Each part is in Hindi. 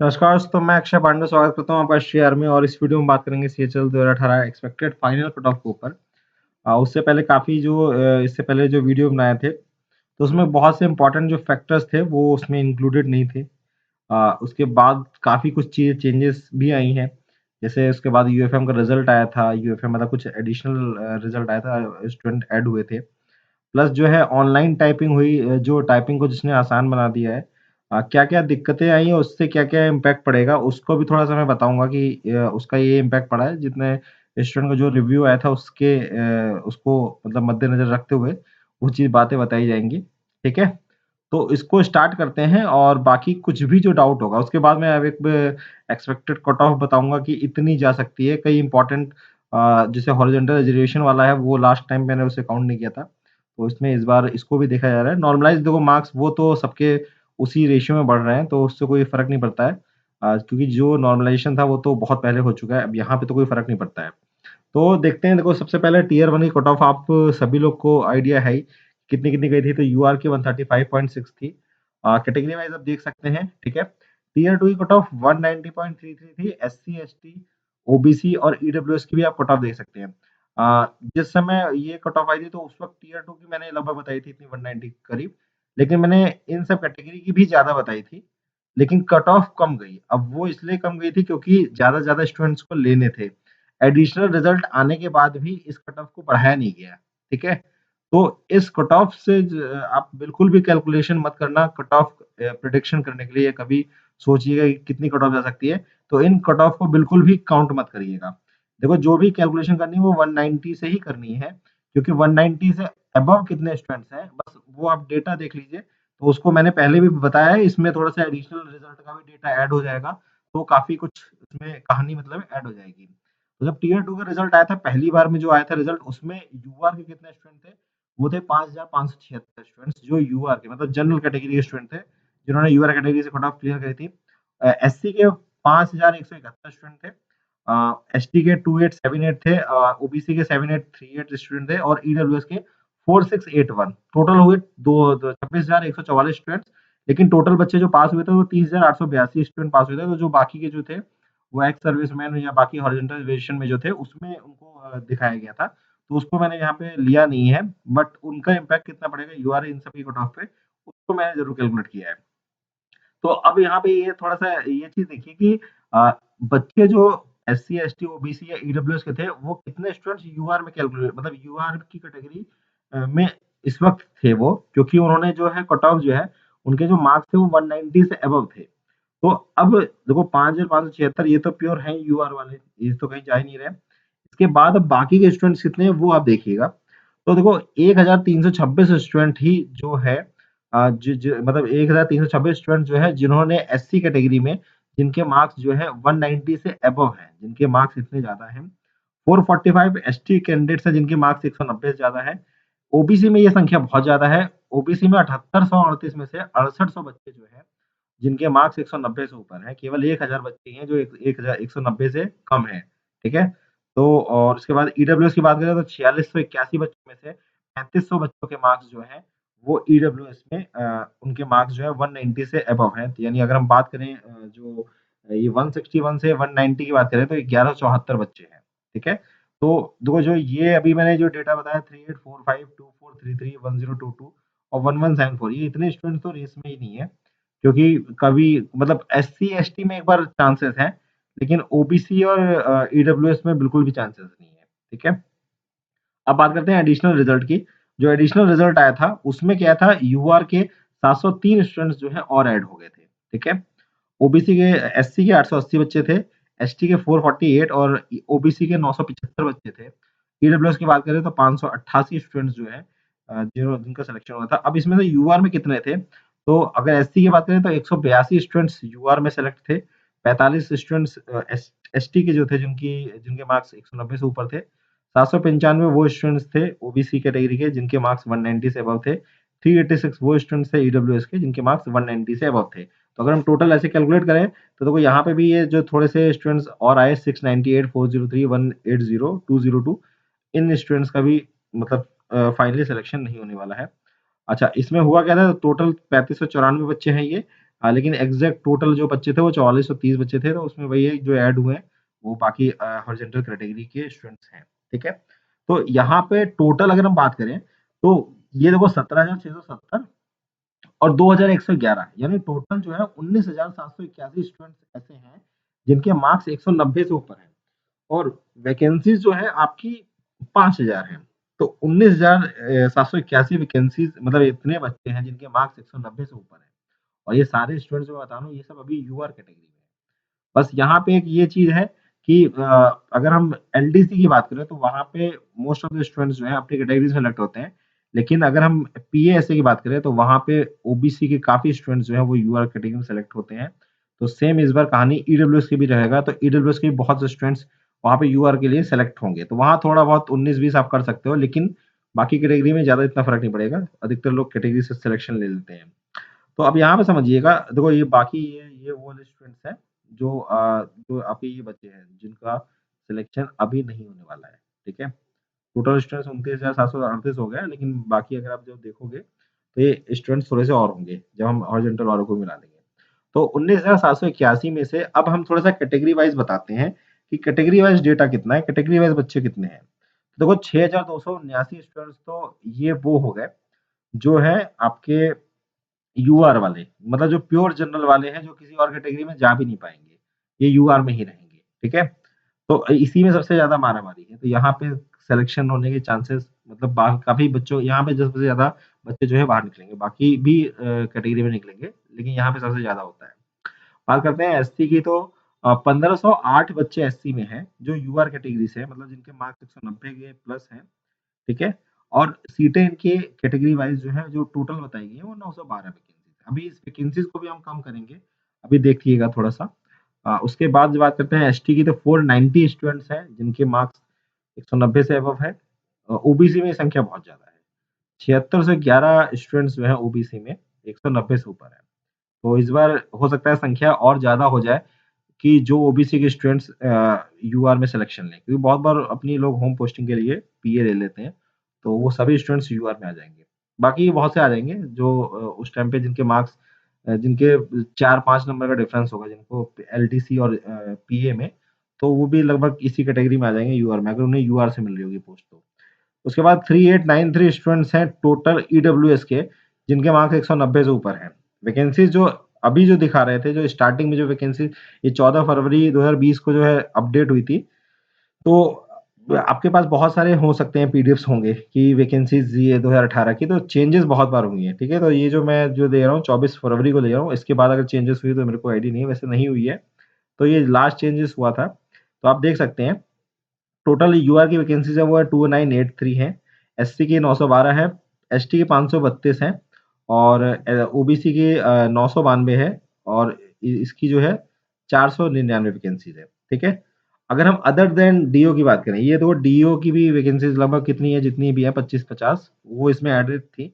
नमस्कार दोस्तों, मैं अक्षय पांडे स्वागत करता हूँ आपका शेयर में। और इस वीडियो में बात करेंगे CHL 2018 expected final cut off के ऊपर। उससे पहले काफ़ी इससे पहले जो वीडियो बनाए थे, तो उसमें बहुत से इंपॉर्टेंट जो फैक्टर्स थे वो उसमें इंक्लूडेड नहीं थे। उसके बाद काफ़ी कुछ चीज़ें चेंजेस भी आई हैं। जैसे उसके बाद यूएफएम का रिजल्ट आया था, यूएफएम मतलब कुछ एडिशनल रिजल्ट आया था, स्टूडेंट ऐड हुए थे। प्लस जो है ऑनलाइन टाइपिंग हुई, जो टाइपिंग को जिसने आसान बना दिया है। क्या-क्या दिक्कतें आई हैं, उससे क्या-क्या इम्पैक्ट पड़ेगा, उसको भी थोड़ा-सा मैं बताऊँगा कि उसका ये इम्पैक्ट पड़ा है। जितने स्टूडेंट का जो रिव्यू आया था उसको मतलब मद्देनज़र रखते हुए वो चीज़ बातें बताई जाएँगी, ठीक है? तो इसको स्टार्ट करते हैं और बाकी कुछ भी जो डाउट होगा उसके बाद मैं अब एक एक्सपेक्टेड कट ऑफ बताऊँगा कि इतनी जा सकती है। कई इम्पोर्टेंट जैसे हॉरिज़ॉन्टल रिज़र्वेशन वाला है, वो लास्ट टाइम मैंने उसे काउंट नहीं किया था। तो इसमें इस बार इसको भी देखा जा रहा है। नॉर्मलाइज़्ड देखो मार्क्स वो तो सबके उसी रेशियो में बढ़ रहे हैं, तो उससे कोई फ़र्क नहीं पड़ता है। क्योंकि जो नॉर्मलाइज़ेशन था वो तो बहुत पहले हो चुका है, अब यहाँ पे तो कोई फ़र्क नहीं पड़ता है। तो देखते हैं, देखो सबसे पहले टियर 1 की कट ऑफ आप सभी लोग को आइडिया है ही, कितनी-कितनी गई थी। तो यूआर की 135.6 थी। कैटेगरी वाइज़ आप देख सकते हैं, ठीक है। टियर 2 की कट ऑफ 190.33 थी। एससी, एसटी, ओबीसी और ईडब्ल्यूएस की भी आप कट ऑफ देख सकते हैं। जिस समय ये कट ऑफ आई थी तो उस वक़्त टियर 2 की मैंने लगभग बताई थी इतनी 190 के करीब। लेकिन मैंने इन सब कैटेगरी की भी ज़्यादा बताई थी, लेकिन कट ऑफ कम गई। अब वो इसलिए कम गई थी क्योंकि ज़्यादा से ज़्यादा स्टूडेंट्स को लेने थे। एडिशनल रिजल्ट आने के बाद भी इस कट ऑफ को बढ़ाया नहीं गया, ठीक है? तो इस कट ऑफ से आप बिल्कुल भी कैलकुलेशन मत करना कट ऑफ प्रेडिक्शन करने के लिए। कभी सोचिएगा कि कितनी कट ऑफ जा सकती है, तो इन कट ऑफ को बिल्कुल भी काउंट मत करिएगा। देखो जो भी कैलकुलेशन करनी है वो 190 से ही करनी है, क्योंकि 190 से अबव कितने स्टूडेंट्स हैं, बस वो आप डेटा देख लीजिए। तो उसको मैंने पहले भी बताया है, इसमें थोड़ा-सा एडिशनल रिजल्ट का भी डेटा ऐड हो जाएगा, तो काफ़ी कुछ इसमें कहानी मतलब ऐड हो जाएगी। तो जब टियर 2 का रिजल्ट आया था, पहली बार में जो आया था रिजल्ट, उसमें यूआर के कितने स्टूडेंट थे? वो थे 5,576 स्टूडेंट्स, जो यूआर के मतलब जनरल कैटेगरी के स्टूडेंट थे, जिन्होंने यूआर कैटेगरी से कट ऑफ क्लियर करी थी। एससी के 5,171 स्टूडेंट थे। एसटी के 2878 थे। ओबीसी के 7838 स्टूडेंट थे और ईडब्ल्यूएस के 4681। टोटल हुए दो 26,144 स्टूडेंट्स। लेकिन टोटल बच्चे जो पास हुए थे वो 30,882 स्टूडेंट पास हुए थे। तो जो बाकी के जो थे वो एक्स सर्विसमैन या बाकी हॉरिजॉन्टल रिजर्वेशन में जो थे उसमें उनको दिखाया गया था। तो उसको मैंने यहाँ पे लिया नहीं है, बट उनका इम्पैक्ट कितना पड़ेगा यूआर इन सभी कट ऑफ पे, उसको मैंने ज़रूर कैलकुलेट किया है। तो अब यहाँ पे ये थोड़ा-सा ये चीज़ देखिए कि बच्चे जो एससी, एसटी, ओबीसी या ईडब्ल्यूएस के थे, वो कितने स्टूडेंट्स यूआर में कैलकुलेट मतलब यूआर की कैटेगरी में इस वक़्त थे वो, क्योंकि उन्होंने जो है कट ऑफ जो है, उनके जो मार्क्स थे वो 190 से अबव थे। तो अब देखो 5,576 ये तो प्योर हैं यूआर वाले, ये तो कहीं जा ही नहीं रहे। इसके बाद अब बाकी के स्टूडेंट्स कितने हैं वो आप देखिएगा। तो देखो 1326 स्टूडेंट ही जो है ज ज मतलब 1326 स्टूडेंट जो है जिन्होंने एससी कैटेगरी में जिनके मार्क्स जो है 190 से अबव हैं, जिनके मार्क्स इतने ज़्यादा हैं। 445 एसटी कैंडिडेट्स हैं जिनके मार्क्स 190 से ज़्यादा हैं। ओबीसी में ये संख्या बहुत ज़्यादा है। ओबीसी में 7838 में से 6800 बच्चे जो हैं जिनके मार्क्स 190 से ऊपर हैं, केवल 1000 बच्चे ही हैं जो एक 190 से कम हैं, ठीक है? तो और उसके बाद ईडब्ल्यूएस की बात करें तो 4681 बच्चों में से 3500 बच्चों के मार्क्स जो हैं, वो ईडब्ल्यूएस में उनके मार्क्स जो है 190 से अबव हैं। तो यानी अगर हम बात करें ये 161 से 190 की बात करें तो 1174 बच्चे हैं, ठीक है? तो देखो जो ये अभी मैंने जो डेटा बताया 384524331022 और 1174 ये इतने स्टूडेंट्स तो रेस में ही नहीं है। क्योंकि कभी मतलब एससी, एसटी में एक बार चांसेस हैं, लेकिन ओबीसी और ईडब्ल्यूएस में बिल्कुल भी चांसेस नहीं है, ठीक है? अब बात करते हैं एडिशनल रिजल्ट की। जो एडिशनल रिजल्ट आया था, उसमें क्या था यूआर के 703 स्टूडेंट्स जो हैं और ऐड हो गए थे, ठीक है? ओबीसी के एससी के 880 बच्चे थे, एसटी के 448 और ओबीसी के 975 बच्चे थे। ईडब्ल्यूएस की बात करें तो 588 स्टूडेंट्स जो हैं जिनका सिलेक्शन हुआ था। अब इसमें से यूआर में कितने थे? तो अगर एससी की बात करें तो 182 स्टूडेंट्स यूआर में सेलेक्ट थे। 45 स्टूडेंट्स एसटी के जो थे जिनके मार्क्स 190 से ऊपर थे। 795 वो स्टूडेंट्स थे ओबीसी कैटेगरी के जिनके मार्क्स 190 से अबव थे। 386 वो स्टूडेंट्स थे ईडब्ल्यूएस के जिनके मार्क्स 190 से अबव थे। तो अगर हम टोटल ऐसे कैलकुलेट करें तो देखो यहाँ पे भी ये जो थोड़े से स्टूडेंट्स और आए 698, 403, 180, 202 इन स्टूडेंट्स का भी मतलब फाइनली सिलेक्शन नहीं होने वाला है। अच्छा, इसमें हुआ क्या था टोटल 3594 बच्चे हैं ये, लेकिन एग्जैक्ट टोटल जो बच्चे थे वो 4430 बच्चे थे, तो उसमें वही है जो ऐड हुए हैं वो बाकी हॉरिजॉन्टल कैटेगरी के स्टूडेंट्स हैं, ठीक है। तो यहाँ पे टोटल अगर हम बात करें तो ये देखो 17,670 और 2,111, यानी टोटल जो है 19,781 स्टूडेंट्स ऐसे हैं जिनके मार्क्स 190 से ऊपर हैं, और वैकेंसीज जो है आपकी 5,000 है। तो 19,781 वैकेंसीज, मतलब इतने बच्चे हैं जिनके मार्क्स 190 से ऊपर है, और ये सारे स्टूडेंट्स जो मैं बता रहा हूँ ये सब अभी यूआर कैटेगरी में है। बस यहाँ पे एक ये चीज है कि अगर हम एलडीसी की बात करें तो वहाँ पे मोस्ट ऑफ द स्टूडेंट्स जो है अपनी कैटेगरी से सेलेक्ट होते हैं, लेकिन अगर हम पीएएसए की बात करें तो वहाँ पे ओबीसी के काफी स्टूडेंट्स जो है वो यूआर कैटेगरी में सेलेक्ट होते हैं। तो सेम इस बार कहानी ईडब्ल्यूएस की भी रहेगा, तो ईडब्ल्यूएस के बहुत से स्टूडेंट्स वहाँ पे यूआर के लिए सेलेक्ट होंगे, तो वहाँ थोड़ा बहुत 19-20 आप कर सकते हो, लेकिन बाकी कैटेगरी में ज्यादा इतना फर्क नहीं पड़ेगा, अधिकतर लोग कैटेगरी से सिलेक्शन ले लेते हैं। तो अब यहाँ पे समझिएगा, देखो ये बाकी ये वो वाले स्टूडेंट्स हैं जो आपके ये बच्चे हैं जिनका सिलेक्शन अभी नहीं होने वाला है, ठीक है। टोटल स्टूडेंट्स 29,738 हो गए, लेकिन बाकी अगर आप जब देखोगे तो ये स्टूडेंट्स थोड़े से और होंगे जब हम हॉरिजॉन्टल वालों को मिला देंगे। तो 19,781 में से अब हम थोड़ा सा कैटेगरी वाइज बताते हैं कि कैटेगरी वाइज डेटा कितना है, कैटेगरी वाइज बच्चे कितने हैं। देखो 6,279 स्टूडेंट्स तो ये वो हो गए जो है आपके यूआर वाले, मतलब जो प्योर जनरल वाले हैं जो किसी और कैटेगरी में जा भी नहीं पाएंगे, ये यूआर में ही रहेंगे, ठीक है। तो इसी में सबसे ज्यादा मारामारी है, तो यहाँ पे सिलेक्शन होने के चांसेस मतलब काफी बच्चों यहाँ पे सबसे ज्यादा बच्चे जो है बाहर निकलेंगे, बाकी भी कैटेगरी में निकलेंगे, लेकिन यहाँ पे सबसे ज्यादा होता है। बात करते हैं एससी की, तो 1508 बच्चे एससी में हैं जो यूआर कैटेगरी से है, मतलब जिनके मार्क्स 190 के प्लस हैं, ठीक है। और सीटें इनके कैटेगरी वाइज जो है जो टोटल बताई गई है वो 912 वैकेंसी है। अभी इस वैकेंसीज को भी हम कम करेंगे, अभी देखिएगा थोड़ा सा। उसके बाद बात करते हैं एसटी की, तो 490 स्टूडेंट्स हैं जिनके मार्क्स 190 से अबव है। ओबीसी में ये संख्या बहुत ज्यादा है, 76 से 11 स्टूडेंट्स जो है ओबीसी में 190 से ऊपर है। तो इस बार हो सकता है संख्या और ज्यादा हो जाए कि जो ओबीसी के स्टूडेंट्स यूआर में सिलेक्शन लें, क्योंकि बहुत बार अपनी लोग होम पोस्टिंग के लिए पीए ले लेते हैं, तो वो सभी स्टूडेंट्स यूआर में आ जाएंगे। बाकी बहुत से आ जाएंगे जो उस टाइम पे जिनके मार्क्स जिनके 4-5 नंबर का डिफरेंस होगा जिनको एलटीसी और पीए में, तो वो भी लगभग इसी कैटेगरी में आ जाएंगे यूआर में, अगर उन्हें यूआर से मिल रही होगी पोस्ट तो। उसके बाद 3893 स्टूडेंट्स हैं टोटल ईडब्ल्यूएस के जिनके मार्क्स 190 से ऊपर हैं। वैकेंसीज जो अभी जो दिखा रहे थे, जो स्टार्टिंग में जो वैकेंसी ये 14 फरवरी 2020 को जो है अपडेट हुई थी, तो आपके पास बहुत सारे हो सकते हैं पीडीएफ्स होंगे कि वैकेंसीज ये 2018 की, तो चेंजेस बहुत बार हुई है, ठीक है। तो ये जो मैं जो दे रहा हूँ 24 फरवरी को दे रहा हूँ, इसके बाद अगर चेंजेस हुई तो मेरे को आईडी नहीं है, वैसे नहीं हुई है, तो ये लास्ट चेंजेस हुआ था। तो आप देख सकते हैं टोटल यूआर की वैकेंसीज है वो है 2983 है, एससी की 912 है, एसटी की 532 है, और ओबीसी की 992 है, और इसकी जो है 499 वैकेंसीज है, ठीक है। अगर हम अदर देन डीओ की बात करें, ये तो डीओ की भी वैकेंसीज लगभग कितनी है, जितनी भी है 25-50 वो इसमें एडेड थी,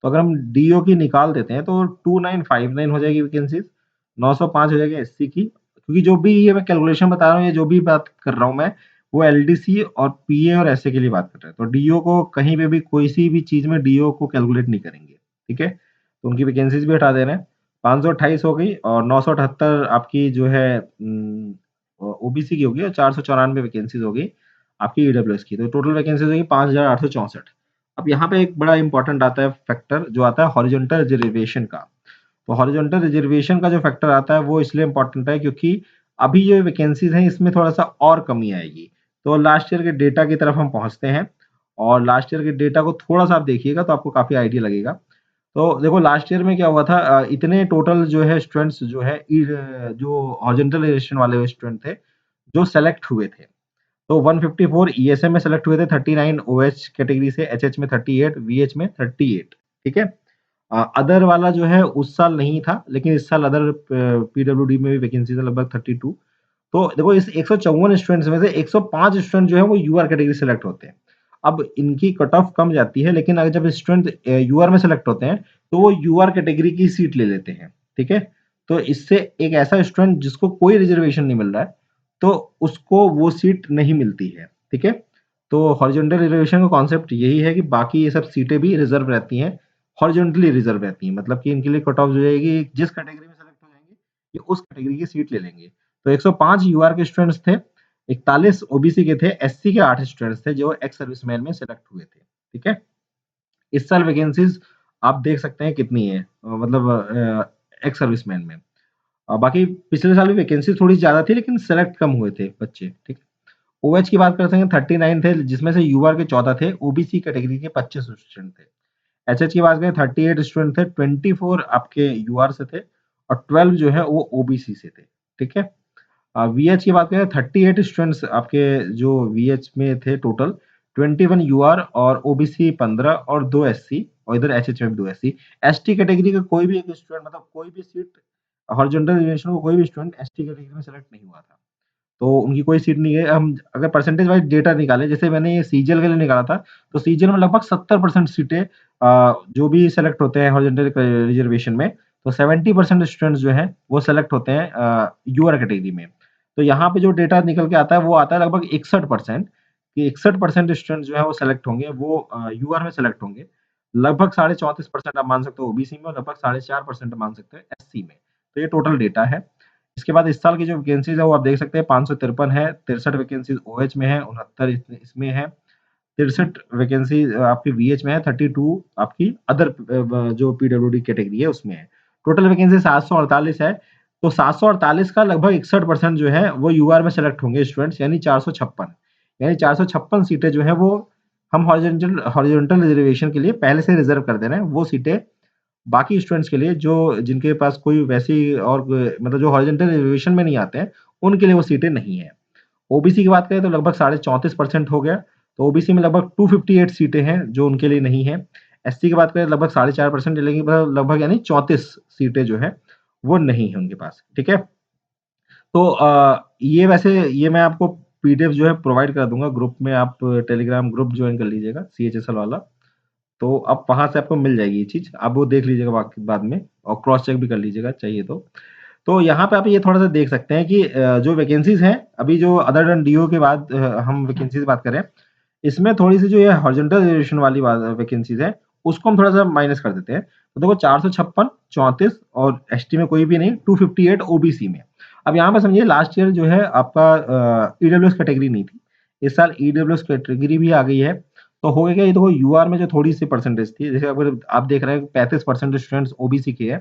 तो अगर हम डीओ की निकाल देते हैं तो 2959 हो जाएगी वैकेंसीज, 905 हो जाएगी एससी की, क्योंकि जो भी ये मैं कैलकुलेशन बता रहा हूँ, ये जो भी बात कर रहा हूँ मैं, वो एलडीसी और पीए और एसए के लिए बात कर रहे हैं, तो डीओ को कहीं पे भी कोई सी भी चीज में डीओ को कैलकुलेट नहीं करेंगे, ठीक है। तो उनकी वैकेंसीज भी हटा दे रहे हैं, 528 हो गई, और 978 आपकी जो है ओबीसी की होगी, और 494 वैकेंसीज होगी आपकी ईडब्ल्यूएस की, तो टोटल वैकेंसीज होगी 5,864। अब यहाँ पे एक बड़ा इंपॉर्टेंट आता है फैक्टर जो आता है हॉरिजॉन्टल रिजर्वेशन का। तो हॉरिजॉन्टल रिजर्वेशन का जो फैक्टर आता है वो इसलिए इंपॉर्टेंट है क्योंकि अभी जो वैकेंसीज हैं इसमें थोड़ा सा और कमी आएगी। तो लास्ट ईयर के डेटा की तरफ हम पहुंचते हैं, और लास्ट ईयर के डेटा को थोड़ा सा आप देखिएगा तो आपको काफी आइडिया लगेगा। तो देखो लास्ट ईयर में क्या हुआ था, इतने टोटल जो है स्टूडेंट्स जो है जो हॉरिजॉन्टल रिजर्वेशन वाले स्टूडेंट थे जो सेलेक्ट हुए थे, तो 154 ईएसएम में सेलेक्ट हुए थे, 39 ओएच कैटेगरी से, एचएच में 38, वीएच में 38, ठीक है। अदर वाला जो है उस साल नहीं था, लेकिन इस साल अदर पीडब्ल्यूडी में भी वैकेंसी है लगभग 32। तो देखो इस 154 स्टूडेंट्स में से 105 स्टूडेंट जो है वो यूआर कैटेगरी सेलेक्ट होते हैं। अब इनकी कट ऑफ कम जाती है, लेकिन अगर जब स्टूडेंट यूआर में सेलेक्ट होते हैं तो वो यूआर कैटेगरी की सीट ले लेते हैं, ठीक है। तो इससे एक ऐसा स्टूडेंट जिसको कोई रिजर्वेशन नहीं मिल रहा है, तो उसको वो सीट नहीं मिलती है, ठीक है। तो हॉरिजॉन्टल रिजर्वेशन का कॉन्सेप्ट यही है कि बाकी ये सब सीटें भी रिजर्व रहती हैं, हॉरिजॉन्टली रिजर्व रहती हैं, मतलब कि इनके लिए कट ऑफ जो जाएगी जिस कैटेगरी में कि उस कैटेगरी की सीट ले लेंगे। तो 105 यूआर के स्टूडेंट्स थे, 41 ओबीसी के थे, एससी के 8 स्टूडेंट्स थे जो एक्स सर्विसमैन में सेलेक्ट हुए थे। ठीक है? इस साल वैकेंसीज आप देख सकते हैं कितनी है, मतलब एक्स सर्विसमैन में। बाकी पिछले साल भी वैकेंसी थोड़ी ज़्यादा थी लेकिन सेलेक्ट कम हुए थे बच्चे। ठीक है? ओएच की बात करते हैं 39 थे जिसमें से यूआर के 14 थे, ओबीसी कैटेगरी के 25 स्टूडेंट थे। एचएच की बात करें 38 स्टूडेंट थे, 24 आपके यूआर से थे और 12 जो है वो ओबीसी से थे। ठीक है? वीएच की बात करें 38 स्टूडेंट्स आपके जो वीएच में थे टोटल, 21 यूआर और ओबीसी 15 और 2 एससी और इधर एचएच में 2 एससी। एसटी कैटेगरी का कोई भी एक स्टूडेंट, मतलब कोई भी सीट हॉरिजॉन्टल रिजर्वेशन को कोई भी स्टूडेंट एसटी कैटेगरी में सेलेक्ट नहीं हुआ था। तो उनकी कोई सीट नहीं है। हम अगर परसेंटेज वाइज़ डेटा निकालें, जैसे मैंने ये सीजीएल के लिए निकाला था, तो सीजीएल में लगभग 70% सीटें जो भी सेलेक्ट होते हैं हॉरिजॉन्टल रिजर्वेशन में, तो 70% स्टूडेंट्स जो हैं, वो सेलेक्ट होते हैं यूआर कैटेगरी में। तो यहाँ पे जो डेटा निकल के आता है, वो आता है लगभग 61% कि 61% स्टूडेंट्स जो हैं, वो सेलेक्ट होंगे, वो यूआर में सेलेक्ट होंगे। लगभग 34.5% आप मान सकते हो ओबीसी में और लगभग 4.5% मान सकते हो एससी में। तो ये टोटल डेटा है। इसके बाद इस साल की जो वैकेंसीज़ है वो आप देख सकते हैं 553 है, 63 वैकेंसीज़ ओएच में है, 69 इसमें है, 63 वैकेंसी आपकी वीएच में है, 32 आपकी अदर जो पीडब्ल्यूडी कैटेगरी है उसमें है। टोटल वैकेंसी 748 है, तो 748 का लगभग 61% जो है वो यूआर में सेलेक्ट होंगे स्टूडेंट्स, यानी 456। यानी 456 सीटें जो है वो हम हॉरिजॉन्टल रिजर्वेशन के लिए पहले से रिजर्व कर दे रहे हैं। वो सीटें बाकी स्टूडेंट्स के लिए जो जिनके पास कोई वैसी और मतलब जो हॉरिजॉन्टल रिजर्वेशन में नहीं आते हैं, उनके लिए वो सीटें नहीं है। ओबीसी की बात करें तो लगभग 34.5% हो गया, तो ओबीसी में लगभग 258 सीटें हैं जो उनके लिए नहीं है। एससी की बात करें लगभग 4.5% लेकिन लगभग यानी 34 सीटें जो है वो नहीं है उनके पास। ठीक है? तो ये वैसे ये मैं आपको पीडीएफ जो है प्रोवाइड कर दूँगा ग्रुप में, आप टेलीग्राम ग्रुप जॉइन कर लीजिएगा सीएचएसएल वाला। तो अब वहाँ से आपको मिल जाएगी ये चीज़, आप वो देख लीजिएगा बाकी बाद में और क्रॉस चेक भी कर लीजिएगा चाहिए तो। तो यहाँ पे आप ये थोड़ा-सा देख सकते हैं कि जो वैकेंसीज़ हैं, अभी जो अदर देन डीओ के बाद हम वैकेंसीज़ की बात करें, इसमें थोड़ी-सी जो ये हॉरिजॉन्टल रिजर्वेशन वाली वैकेंसीज़ हैं, उसको हम थोड़ा-सा माइनस कर देते हैं। तो देखो 456, 34 और एसटी में कोई भी नहीं, 258 ओबीसी में। अब यहाँ पे समझिए लास्ट ईयर जो है आपका ईडब्ल्यूएस कैटेगरी नहीं थी। इस साल ईडब्ल्यूएस कैटेगरी भी आ गई है। तो हो गया ये देखो यूआर में जो थोड़ी-सी परसेंटेज थी, जैसे अगर आप देख रहे हैं कि 35% स्टूडेंट्स ओबीसी के हैं,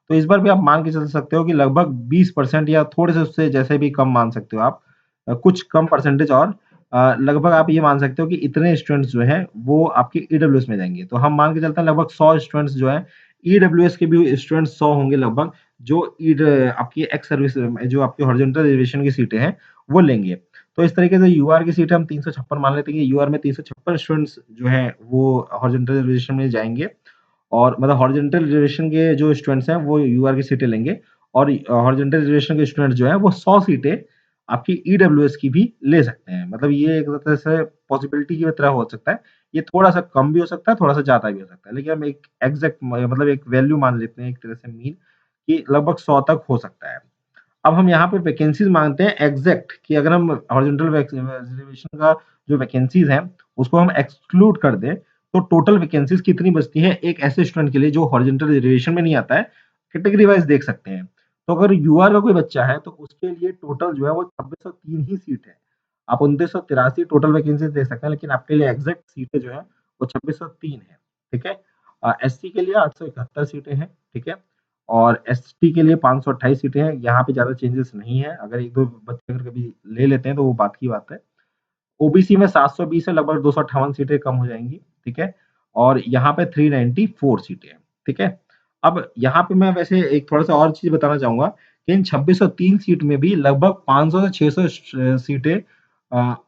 तो इस बार भी आप मान के चल सकते हो कि लगभग 20% या थोड़े से उससे जैसे भी कम मान सकते हो आप। कुछ कम परसेंटेज और लगभग आप ये मान सकते हो कि इतने स्टूडेंट्स जो हैं वो आपके ईडब्ल्यूएस में जाएँगे। तो हम मान के चलते हैं लगभग 100 स्टूडेंट्स जो हैं, ईडब्ल्यूएस के भी स्टूडेंट्स 100 होंगे लगभग, जो आपकी एक्स सर्विस जो आपकी हॉरिजॉन्टल रिजर्वेशन की सीटें हैं, वो लेंगे। तो इस तरीके से यूआर की सीटें हम 356 मान लेते हैं कि यूआर में 356 स्टूडेंट्स जो हैं वो हॉरिजॉन्टल रिजर्वेशन में जाएँगे और मतलब हॉरिजॉन्टल रिजर्वेशन के जो स्टूडेंट्स हैं वो यूआर की सीटें लेंगे और हॉरिजॉन्टल रिजर्वेशन के स्टूडेंट्स जो हैं वो 100 सीटें आपकी ईडब्ल्यूएस की भी ले सकते हैं। मतलब ये एक तरह से पॉसिबिलिटी की तरह हो सकता है। ये थोड़ा-सा कम भी हो सकता है, थोड़ा-सा ज़्यादा भी हो सकता है। लेकिन हम एक एग्ज़ैक्ट मतलब एक वैल्यू मान लेते हैं एक तरह से मीन कि लगभग 100 तक हो सकता है। अब हम यहाँ पे वैकेंसीज़ माँगते हैं एग्ज़ैक्ट कि अगर हम हॉरिजॉन्टल रिजर्वेशन का जो वैकेंसीज़ हैं, उसको हम एक्सक्लूड कर दें, तो टोटल वैकेंसीज़ कितनी बचती हैं एक ऐसे स्टूडेंट के लिए जो हॉरिजॉन्टल रिजर्वेशन में नहीं आता है, कैटेगरी वाइज़ देख सकते हैं। तो अगर यूआर का कोई बच्चा है, तो उसके लिए टोटल जो है वो 2603 ही सीट है। आप 2983 टोटल वैकेंसीज़ देख सकते हैं, लेकिन आपके लिए एग्ज़ैक्ट सीटें जो हैं, वो 2603 है। ठीक है? एससी के लिए 871 सीटें हैं। ठीक है? और एसटी के लिए 528 सीटें हैं, यहाँ पे ज़्यादा चेंजेस नहीं है, अगर 1-2 बच्चे अगर कभी ले लेते हैं तो वो बात की बात है। ओबीसी में 720 है, लगभग 258 सीटें कम हो जाएँगी, ठीक है? और यहाँ पे 394 सीटें हैं, ठीक है? अब यहाँ पे मैं वैसे एक थोड़ा-सा और चीज़ बताना चाहूँगा कि इन 2603 सीट में भी लगभग 500 से 600 सीटें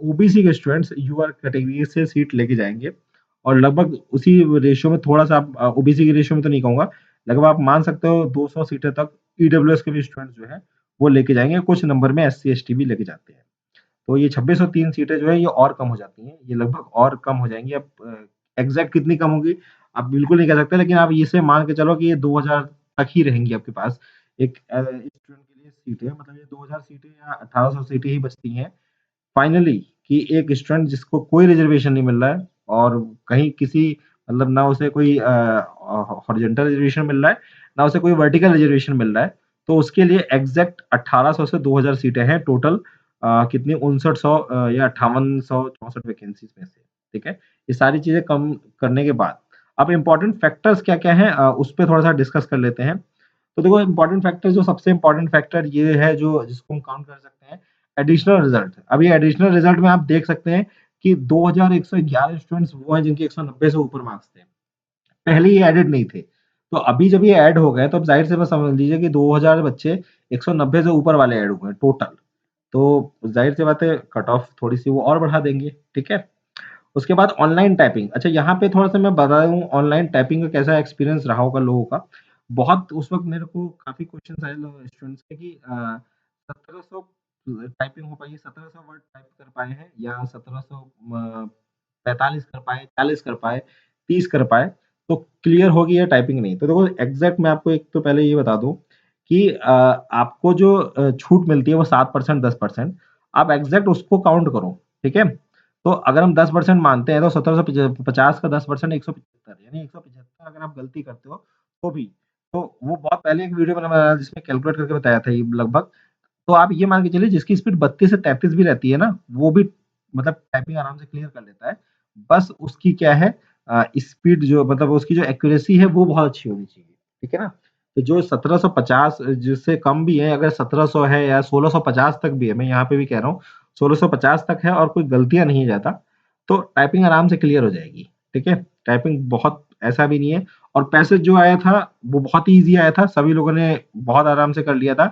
ओबीसी के स्टूडेंट्स यूआर कैटेगरी से सीट लेके जाएँगे और लगभग उसी रेशियो में थोड़ा-सा आप ओबीसी के रेशियो में तो नहीं कहूँगा, लगभग आप मान सकते हो 200 सीटें तक ईडब्ल्यूएस के भी स्टूडेंट्स जो हैं, वो लेके जाएँगे, कुछ नंबर में एससी, एसटी भी लेके जाते हैं। तो ये 2603 सीटें जो है ये और कम हो जाती हैं, ये लगभग और कम हो जाएँगी। अब एग्ज़ैक्ट कितनी कम होगी, आप बिल्कुल नहीं कह सकते, लेकिन आप इसे मान के चलो कि ये 2000 तक ही रहेंगी आपके पास। एक स्टूडेंट के लिए सीटें मतलब ये 2000 सीटें या 1800 सीटें ही बचती हैं फाइनली कि एक स्टूडेंट जिसको कोई रिज़र्वेशन नहीं मिल रहा है और कहीं किसी मतलब ना उसे कोई हॉरिज़ॉन्टल रिज़र्वेशन मिल रहा है, ना उसे कोई वर्टिकल रिज़र्वेशन मिल रहा है। तो उसके लिए एग्जैक्ट 1800 से 2000 सीटें हैं टोटल, कितनी 5900 या 5864 वैकेंसीज में से, ठीक है। ये सारी चीजें कम करने के बाद अब इंपॉर्टेंट फैक्टर्स क्या क्या है, उस पर थोड़ा सा डिस्कस कर लेते हैं। तो देखो इंपॉर्टेंट फैक्टर, जो सबसे इंपॉर्टेंट फैक्टर ये है जो जिसको हम काउंट कर सकते हैं, एडिशनल रिजल्ट। अब ये एडिशनल रिजल्ट में आप देख सकते हैं कि 2111 स्टूडेंट्स वो हैं जिनके 190 से ऊपर मार्क्स थे, पहले ये एडेड नहीं थे। तो अभी जब ये ऐड हो गए तो अब जाहिर से बस समझ लीजिए कि 2000 बच्चे 190 से ऊपर वाले ऐड हुए हैं टोटल। तो जाहिर सी बात है कट ऑफ थोड़ी सी वो और बढ़ा देंगे, ठीक है। उसके बाद ऑनलाइन टाइपिंग, अच्छा यहाँ पे थोड़ा सा मैं बता दूं ऑनलाइन टाइपिंग का कैसा एक्सपीरियंस रहा होगा लोगों का। बहुत उस वक्त मेरे को काफी क्वेश्चन आए स्टूडेंट्स के कि 1700 टाइपिंग हो पाई है, 1700 वर्ड टाइप कर पाए हैं, या 1745 कर पाए, 40 कर पाए, 30 कर पाए, तो क्लियर होगी या टाइपिंग नहीं। तो देखो एग्जैक्ट मैं आपको एक तो पहले ये बता दूं कि आपको जो छूट मिलती है वो 7% 10%, आप एग्जैक्ट उसको काउंट करो, ठीक है। तो अगर हम 10% मानते हैं तो 1750 का 10% 175, यानी 175 अगर आप गलती करते हो तो भी, तो वो बहुत पहले एक वीडियो मैंने बनाया जिसमें कैलकुलेट करके बताया था ये लगभग। तो आप ये मान के चलिए जिसकी स्पीड 32 से 33 भी रहती है ना, वो भी मतलब टाइपिंग आराम से क्लियर कर लेता है। बस उसकी क्या है, स्पीड जो मतलब उसकी जो एक्यूरेसी है वो बहुत अच्छी होनी चाहिए, ठीक है ना। तो जो 1750 जिससे कम भी है, अगर 1700 है या 1650 तक भी है, मैं यहाँ पे भी कह रहा हूँ 1650 तक है और कोई गलतियां नहीं जाता, तो टाइपिंग आराम से क्लियर हो जाएगी, ठीक है। टाइपिंग बहुत ऐसा भी नहीं है। और पैसेज जो आया था वो बहुत ही ईजी आया था, सभी लोगों ने बहुत आराम से कर लिया था।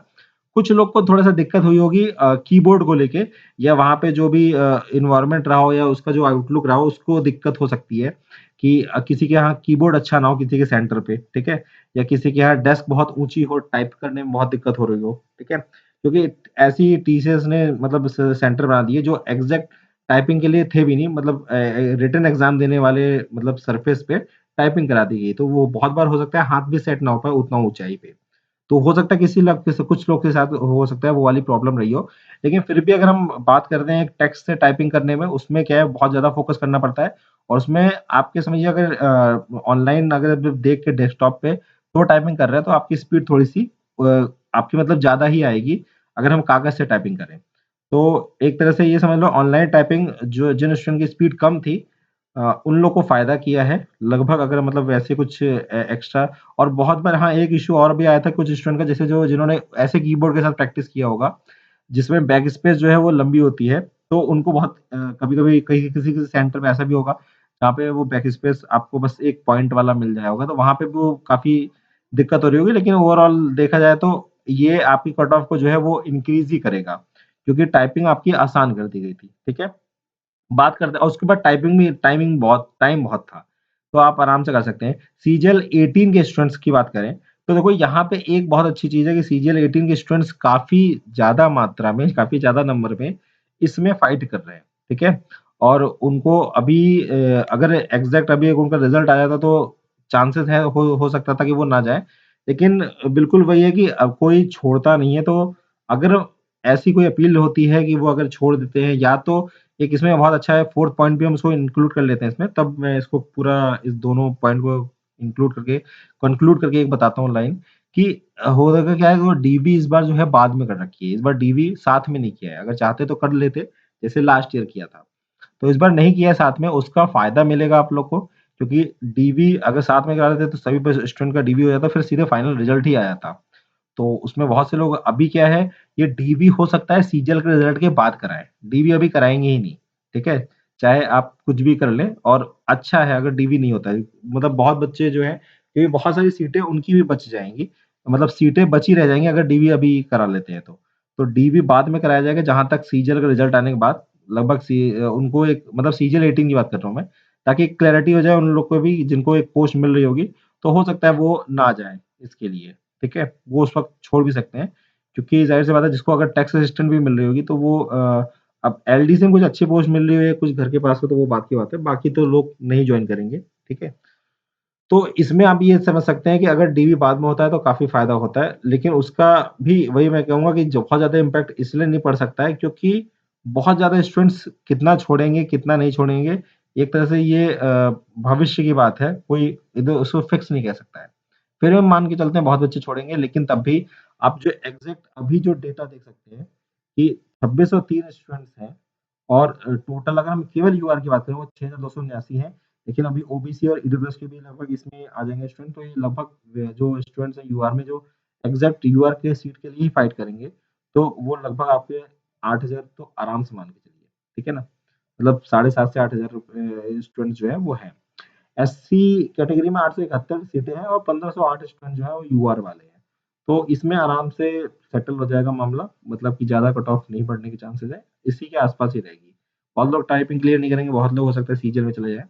कुछ लोग को थोड़ा सा दिक्कत हुई होगी कीबोर्ड को लेके, या वहां पे जो भी इन्वायरमेंट रहा हो या उसका जो आउटलुक रहा हो उसको दिक्कत हो सकती है कि किसी के यहाँ कीबोर्ड अच्छा ना हो किसी के सेंटर पे, ठीक है, या किसी के यहाँ डेस्क बहुत ऊंची हो, टाइप करने में बहुत दिक्कत हो रही हो, ठीक है। क्योंकि ऐसी टीसीएस ने मतलब सेंटर बना दिए जो एग्जैक्ट टाइपिंग के लिए थे भी नहीं, मतलब रिटन एग्जाम देने वाले मतलब सरफेस पे टाइपिंग करा दी गई। तो वो बहुत बार हो सकता है हाथ भी सेट ना हो पाए उतना ऊंचाई पे। तो हो सकता है कुछ लोग के साथ हो सकता है वो वाली प्रॉब्लम रही हो। लेकिन फिर भी अगर हम बात करते हैं टेक्स्ट से टाइपिंग करने में, उसमें क्या है बहुत ज़्यादा फ़ोकस करना पड़ता है। और उसमें आपके समझिए अगर ऑनलाइन अगर आप देख के डेस्कटॉप पे तो टाइपिंग कर रहे हैं तो आपकी स्पीड थोड़ी-सी आपकी मतलब ज़्यादा ही आएगी, अगर हम कागज़ से टाइपिंग करें। तो एक तरह से ये समझ लो ऑनलाइन टाइपिंग जो जिन स्टूडेंट की स्पीड कम थी, उन लोग को फ़ायदा किया है लगभग, अगर मतलब वैसे कुछ एक्स्ट्रा। और बहुत बार हाँ, एक इश्यू और भी आया था कुछ स्टूडेंट का, जैसे जो जिन्होंने ऐसे कीबोर्ड के साथ प्रैक्टिस किया होगा, जिसमें बैक स्पेस जो है वो लंबी होती है, तो उनको बहुत कभी-कभी कहीं किसी-किसी सेंटर में ऐसा भी होगा, जहाँ पे वो बैक स्पेस आपको बस 1 पॉइंट वाला मिल जाया होगा, तो वहाँ पे वो काफ़ी दिक्कत हो रही होगी। लेकिन ओवरऑल देखा जाए तो ये आपकी कट ऑफ को जो है वो इंक्रीज़ ही करेगा, क्योंकि टाइपिंग आपकी आसान कर दी गई थी, ठीक है? बात करते हैं और उसके बाद टाइम बहुत था, तो आप आराम से कर सकते हैं। सीजीएल 18 के स्टूडेंट्स की बात करें, तो देखो यहाँ पे एक बहुत अच्छी चीज़ है कि सीजीएल 18 के स्टूडेंट्स काफ़ी ज़्यादा मात्रा में, काफ़ी ज़्यादा नंबर में इसमें फाइट कर रहे हैं, ठीक है? और उनको अभी अगर एग्ज़ैक्ट अभी एक उनका रिज़ल्ट आ जाता तो चांसेस है हो सकता था कि वो ना जाएँ। लेकिन बिल्कुल वही है कि अब कोई छोड़ता नहीं है, तो अगर ऐसी कोई अपील होती है कि वो अगर छोड़ देते हैं, या तो एक इसमें बहुत अच्छा है, 4th पॉइंट भी हम इसको इंक्लूड कर लेते हैं इसमें, तब मैं इसको पूरा इस दोनों पॉइंट को इंक्लूड करके कंक्लूड करके एक बताता हूँ लाइन कि होगा क्या है, वो डीबी इस बार जो है बाद में कर रखी है। इस बार डीबी साथ में नहीं किया है, अगर चाहते तो कर लेते, जैसे लास्ट ईयर किया था। तो इस बार नहीं किया है साथ में, उसका फ़ायदा मिलेगा आप लोग को, क्योंकि डीबी अगर साथ में करा लेते तो सभी ब स्टूडेंट का डीबी हो जाता, फिर सीधे फाइनल रिजल्ट ही आ जाता। तो उसमें बहुत से लोग अभी क्या है, ये डीबी हो सकता है सीजीएल के रिजल्ट के बाद कराएँ, डीबी अभी कराएँगे ही नहीं, ठीक है? चाहे आप कुछ भी कर लें, और अच्छा है अगर डीबी नहीं होता है, मतलब बहुत बच्चे जो हैं, क्योंकि बहुत सारी सीटें उनकी भी बच जाएँगी, मतलब सीटें बची रह जाएँगी अगर डीबी अभी करा लेते हैं तो। तो डीबी बाद में कराया जाएगा, जहाँ तक सीजीएल का रिजल्ट आने के बाद लगभग उनको एक मतलब सीजीएल 18 की बात कर रहा हूँ मैं, ताकि क्लैरिटी हो जाए उन लोग को भी जिनको एक पोस्ट मिल रही होगी, तो हो सकता है वो ना जाएँ इसके लिए। ठीक है? वो उस वक़्त छोड़ भी सकते हैं, क्योंकि ज़ाहिर-सी बात है जिसको अगर टैक्स असिस्टेंट भी मिल रही होगी तो वो अब एलडीसी में कुछ अच्छी पोस्ट मिल रही हो या कुछ घर के पास हो तो वो बात की बात है, बाकी तो लोग नहीं जॉइन करेंगे, ठीक है? तो इसमें आप ये समझ सकते हैं कि अगर डीवी बाद में होता है तो काफ़ी फ़ायदा होता है, लेकिन उसका भी वही मैं कहूँगा कि जो बहुत ज़्यादा इम्पैक्ट इसलिए नहीं पड़ सकता है क्योंकि बहुत ज़्यादा स्टूडेंट्स कितना छोड़ेंगे, कितना नहीं छोड़ेंगे, एक तरह से ये भविष्य की बात है, कोई इधर उसको फिक्स नहीं कह सकता है। फिर हम मान के चलते हैं बहुत बच्चे छोड़ेंगे, लेकिन तब भी आप जो एग्जैक्ट अभी जो डेटा देख सकते हैं कि 2603 स्टूडेंट्स हैं और टोटल अगर हम केवल यूआर की बात करें वो 6279 है, लेकिन अभी ओबीसी और ईडब्ल्यूएस के भी लगभग इसमें आ जाएंगे स्टूडेंट, तो ये लगभग जो स्टूडेंट्स हैं यूआर में जो एग्जैक्ट यूआर के सीट के लिए ही फाइट करेंगे, तो वो लगभग आपके 8000 तो आराम से मान के चलिए, ठीक है ना, मतलब 7,500 से 8,000 स्टूडेंट जो है वो है। एससी कैटेगरी में 871 सीटें हैं और 1508 स्टूडेंट जो है वो यूआर वाले हैं, तो इसमें आराम से सेटल हो जाएगा मामला, मतलब कि ज़्यादा कट ऑफ नहीं बढ़ने के चांसेस है, इसी के आसपास ही रहेगी। बहुत लोग टाइपिंग क्लियर नहीं करेंगे, बहुत लोग हो सकता है सीजीएल में चले जाए।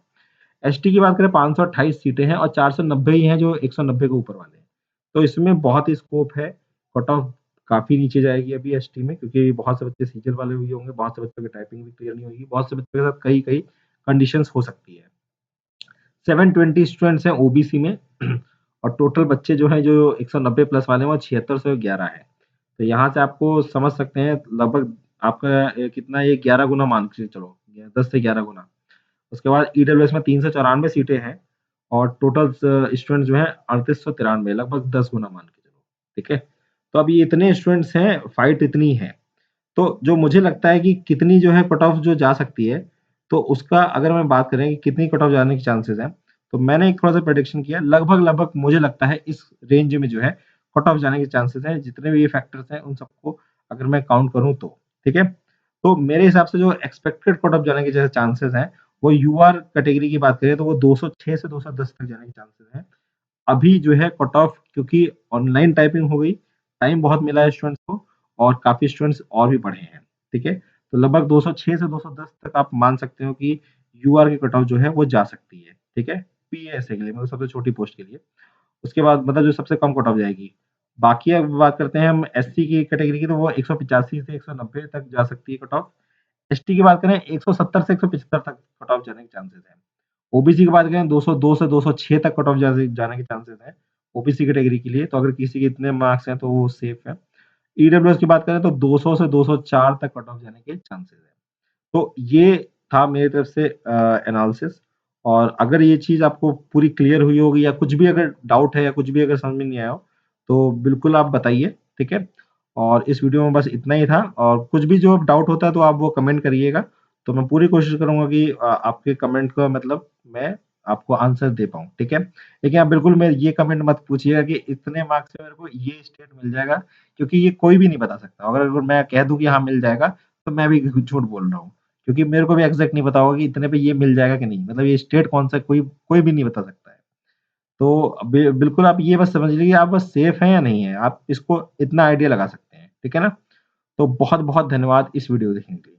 एसटी की बात करें 528 सीटें हैं और 490 ही हैं जो 190 के ऊपर वाले हैं, तो इसमें बहुत ही स्कोप है, कट ऑफ काफ़ी नीचे जाएगी अभी एसटी में, क्योंकि बहुत से बच्चे सीजीएल वाले भी होंगे, बहुत से बच्चों की टाइपिंग भी क्लियर नहीं होगी, बहुत से बच्चों के साथ कई कंडीशंस हो सकती है। 720 स्टूडेंट्स हैं ओबीसी में और टोटल बच्चे जो हैं जो 190 प्लस वाले हैं वो 7611 है। तो यहाँ से आपको समझ सकते हैं लगभग आपका कितना, ये 11 गुना मान के चलो, 10 से 11 गुना। उसके बाद ईडब्ल्यूएस में 394 सीटें हैं और टोटल स्टूडेंट जो हैं 3893, लगभग 10 गुना मान के चलो, ठीक है। तो अब ये इतने स्टूडेंट्स हैं, फाइट इतनी है, तो जो मुझे लगता है कि कितनी जो है कट ऑफ जो जा सकती है, तो उसका अगर मैं बात करें कि कितनी कट ऑफ जाने के चांसेस हैं, तो मैंने एक थोड़ा-सा प्रेडिक्शन किया, लगभग मुझे लगता है इस रेंज में जो है कट ऑफ जाने के चांसेस हैं, जितने भी ये फैक्टर्स हैं उन सबको अगर मैं काउंट करूँ तो, ठीक है? तो मेरे हिसाब से जो एक्सपेक्टेड कट ऑफ जाने के जैसे चांसेस हैं, वो यूआर कैटेगरी की बात करें तो वो 206 से 210 तक जाने के चांसेस हैं। अभी जो है कट ऑफ क्योंकि ऑनलाइन टाइपिंग हो गई, टाइम बहुत मिला है स्टूडेंट्स को और काफ़ी स्टूडेंट्स और भी बढ़े हैं, ठीक है? तो लगभग 206 से 210 तक आप मान सकते हो कि यूआर की कट ऑफ जो है वो जा सकती है, ठीक है? पीएएसए के लिए मतलब सबसे छोटी पोस्ट के लिए। उसके बाद मतलब जो सबसे कम कट ऑफ जाएगी। बाकी अब बात करते हैं हम एससी की कैटेगरी की, तो वो 185 से 190 तक जा सकती है कट ऑफ। एसटी की बात करें 170 से 175 तक कट ऑफ जाने के चांसेस हैं। ओबीसी की बात करें 202 से 206 तक कट ऑफ जाने के चांसेस हैं, ओबीसी कैटेगरी के लिए, तो अगर किसी के इतने मार्क्स हैं तो वो सेफ है। ईडब्ल्यूएस की बात करें तो 200 से 204 तक कट ऑफ जाने के चांसेस हैं। तो ये था मेरी तरफ से एनालिसिस, और अगर ये चीज़ आपको पूरी क्लियर हुई होगी या कुछ भी अगर डाउट है या कुछ भी अगर समझ में नहीं आया हो, तो बिल्कुल आप बताइए, ठीक है? और इस वीडियो में बस इतना ही था, और कुछ भी जो डाउट होता है तो आप वो कमेंट करिएगा, तो मैं पूरी कोशिश करूँगा कि आपके कमेंट का मतलब मैं आपको आंसर दे पाऊँ, ठीक है? लेकिन आप बिल्कुल मैं ये कमेंट मत पूछिएगा कि इतने मार्क्स से मेरे को ये स्टेट मिल जाएगा, क्योंकि ये कोई भी नहीं बता सकता। अगर मैं कह दूँ कि हाँ, मिल जाएगा, तो मैं भी झूठ बोल रहा हूँ। क्योंकि मेरे को भी एग्ज़ैक्ट नहीं पता होगा कि इतने पे ये मिल जाएगा कि नहीं। मतलब ये स्टेट कौन-सा कोई कोई भी नहीं बता सकता है। तो बिल्कुल आप ये बस समझ लीजिए आप बस सेफ हैं या नहीं हैं। आप इसको इतना आइडिया लगा सकते हैं। ठीक है ना? तो बहुत-बहुत धन्यवाद इस वीडियो देखने के लिए।